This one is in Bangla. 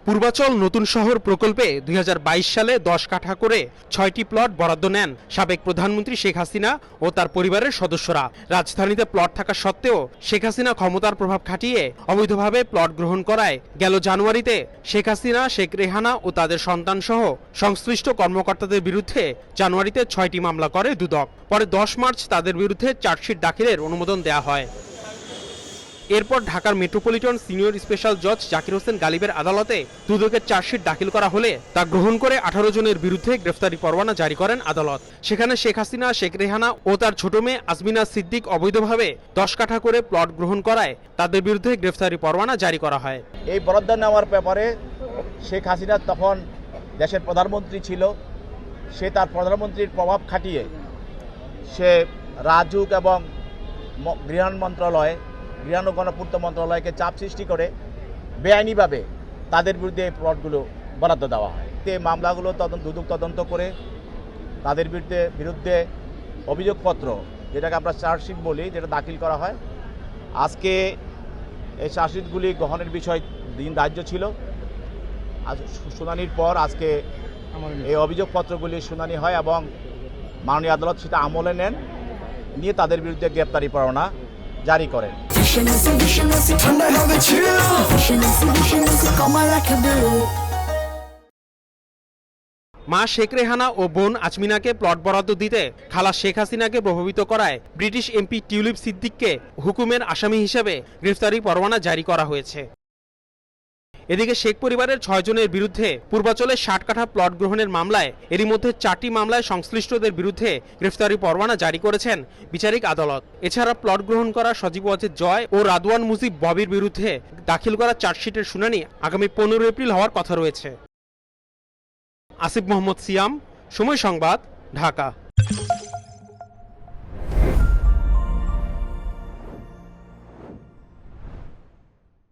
পূর্বাচল নতুন শহর প্রকল্পে ২০২২ সালে ১০ কাঠা করে ৬টি প্লট বরাদ্দ নেন সাবেক প্রধানমন্ত্রী শেখ হাসিনা ও তার পরিবারের সদস্যরা। রাজধানীতে প্লট থাকা সত্ত্বেও শেখ হাসিনা ক্ষমতার প্রভাব খাটিয়ে অবৈধভাবে প্লট গ্রহণ করায় গেল জানুয়ারিতে শেখ হাসিনা, শেখ রেহানা ও তাদের সন্তান সহ সংশ্লিষ্ট কর্মকর্তাদের বিরুদ্ধে জানুয়ারিতে ৬টি মামলা করে দুদক। পরে ১০ মার্চ তাদের বিরুদ্ধে চার্জশিট দাখিলের অনুমোদন দেওয়া হয়। এরপর ঢাকার মেট্রোপলিটন সিনিয়র স্পেশাল জজ জাকির হোসেন গালিবের আদালতে দুদকের চার্জশিট দাখিল করা হলে তা গ্রহণ করে ১৮ জনের বিরুদ্ধে গ্রেফতারি পরোয়ানা জারি করেন আদালত। সেখানে শেখ হাসিনা, শেখ রেহানা ও তার ছোট মেয়ে আজমিনা সিদ্দিক অবৈধভাবে ১০ কাঠা করে প্লট গ্রহণ করায় তাদের বিরুদ্ধে গ্রেফতারি পরোয়ানা জারি করা হয়। এই বরাদ্দ নেওয়ার ব্যাপারে শেখ হাসিনা তখন দেশের প্রধানমন্ত্রী ছিল। সে তার প্রধানমন্ত্রীর প্রভাব খাটিয়ে সে রাজুক এবং গৃহ ও গণপূর্ত মন্ত্রণালয়কে চাপ সৃষ্টি করে বেআইনিভাবে তাদের বিরুদ্ধে এই প্লটগুলো বরাদ্দ দেওয়া হয়। এই মামলাগুলো দুদক তদন্ত করে তাদের বিরুদ্ধে অভিযোগপত্র, যেটাকে আমরা চার্জশিট বলি, যেটা দাখিল করা হয়। আজকে এই চার্জশিটগুলি গ্রহণের বিষয় দিন ধার্য ছিল। আজ শুনানির পর আজকে এই অভিযোগপত্রগুলি শুনানি হয় এবং মাননীয় আদালত সেটা আমলে নেন, নিয়ে তাদের বিরুদ্ধে গ্রেপ্তারি পরোয়ানা জারি করেন। মা শেখ রেহানা ও বোন আজমিনাকে প্লট বরাদ্দ দিতে খালা শেখ হাসিনাকে প্রভাবিত করায় ব্রিটিশ এমপি টিউলিপ সিদ্দিককে হুকুমের আসামি হিসেবে গ্রেফতারি পরোয়ানা জারি করা হয়েছে। এদিকে শেখ পরিবারের ৬ জনের বিরুদ্ধে পূর্বাচলে ৬০ কাঠা প্লট গ্রহণের মামলায় এরই মধ্যে ৪টি মামলায় সংশ্লিষ্টদের বিরুদ্ধে গ্রেফতারি পরোয়ানা জারি করেছেন বিচারিক আদালত। এছাড়া প্লট গ্রহণ করা সজীব ওয়াজেদ জয় ও রাদওয়ান মুজিব ববির বিরুদ্ধে দাখিল করা চার্জশিটের শুনানি আগামী ১৫ এপ্রিল হওয়ার কথা রয়েছে। আসিফ মোহাম্মদ সিয়াম, সময় সংবাদ, ঢাকা।